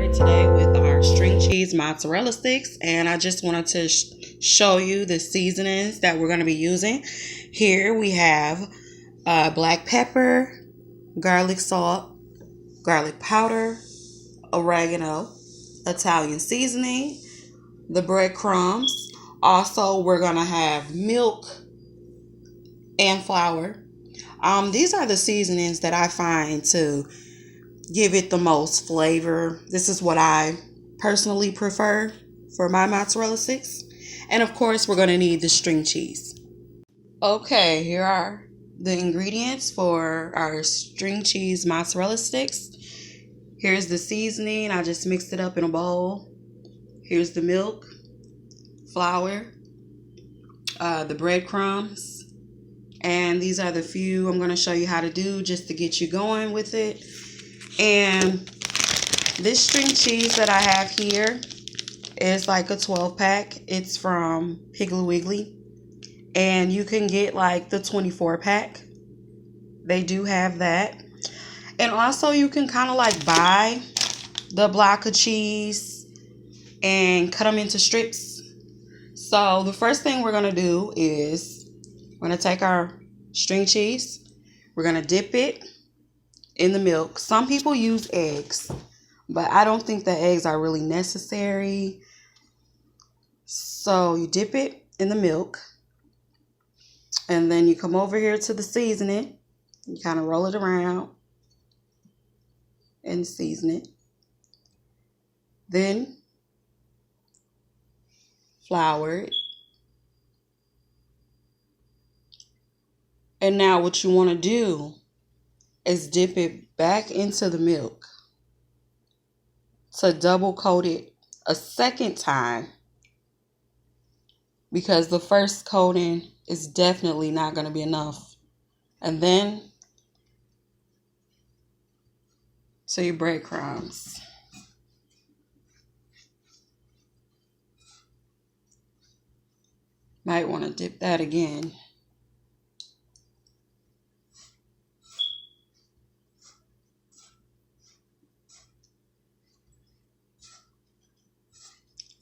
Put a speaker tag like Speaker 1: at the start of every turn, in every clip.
Speaker 1: here today with our string cheese mozzarella sticks, and I just wanted to show you the seasonings that we're going to be using. Here we have black pepper, garlic salt, garlic powder, oregano, Italian seasoning, the breadcrumbs. Also, we're going to have milk and flour. These are the seasonings that I find to give it the most flavor. This is what I personally prefer for my mozzarella sticks. And of course, we're going to need the string cheese. Okay, here are the ingredients for our string cheese mozzarella sticks. Here's the seasoning. I just mixed it up in a bowl. Here's the milk, flour, the breadcrumbs. And these are the few I'm going to show you how to do just to get you going with it. And this string cheese that I have here is like a 12-pack. It's from Piggly Wiggly. And you can get like the 24-pack. They do have that. And also you can kind of like buy the block of cheese and cut them into strips. So the first thing we're going to do is we're going to take our string cheese. We're going to dip it in the milk. Some people use eggs, but I don't think the eggs are really necessary. So you dip it in the milk, and then you come over here to the seasoning. You kind of roll it around and season it. Then flour it. And now what you want to do is dip it back into the milk to double coat it a second time, because the first coating is definitely not going to be enough. And then to your breadcrumbs. Might want to dip that again.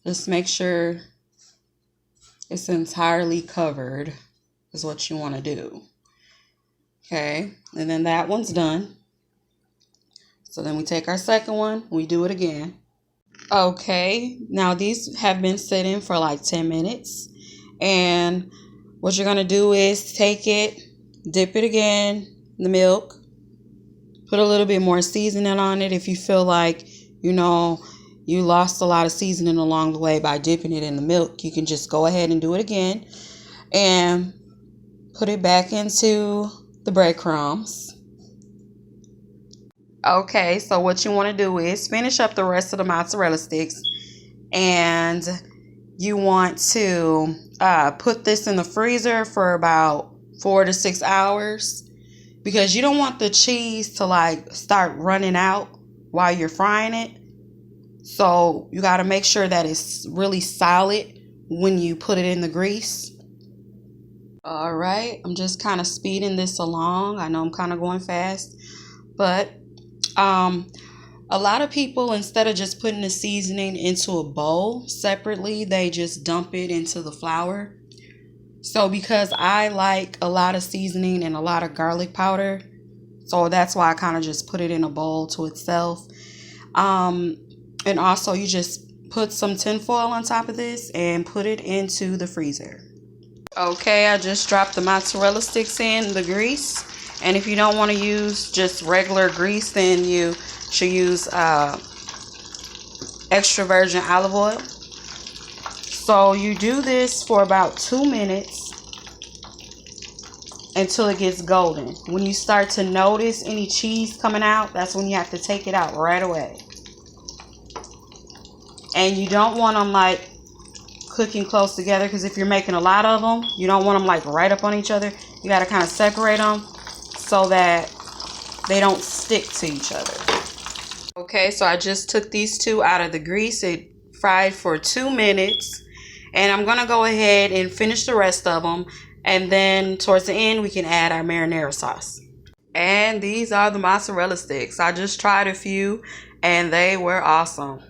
Speaker 1: Just make sure it's entirely covered is what you want to do. Okay, and then that one's done. So then we take our second one, we do it again. Okay, now these have been sitting for like 10 minutes. And what you're going to do is take it, dip it again in the milk, put a little bit more seasoning on it if you feel like, you lost a lot of seasoning along the way by dipping it in the milk. You can just go ahead and do it again and put it back into the breadcrumbs. Okay, so what you want to do is finish up the rest of the mozzarella sticks, and you want to put this in the freezer for about 4 to 6 hours, because you don't want the cheese to like start running out while you're frying it. So you got to make sure that it's really solid when you put it in the grease. All right, I'm just kind of speeding this along. I know I'm kind of going fast, but a lot of people, instead of just putting the seasoning into a bowl separately, they just dump it into the flour. So because I like a lot of seasoning and a lot of garlic powder, so that's why I kind of just put it in a bowl to itself. And also you just put some tinfoil on top of this and put it into the freezer. Okay, I just dropped the mozzarella sticks in the grease. And if you don't want to use just regular grease, then you should use extra virgin olive oil. So you do this for about 2 minutes until it gets golden. When you start to notice any cheese coming out, that's when you have to take it out right away. And you don't want them like cooking close together, because if you're making a lot of them, you don't want them like right up on each other. You got to kind of separate them so that they don't stick to each other. Okay, so I just took these two out of the grease. It fried for 2 minutes, and I'm going to go ahead and finish the rest of them, and then towards the end we can add our marinara sauce. And these are the mozzarella sticks. I just tried a few and they were awesome.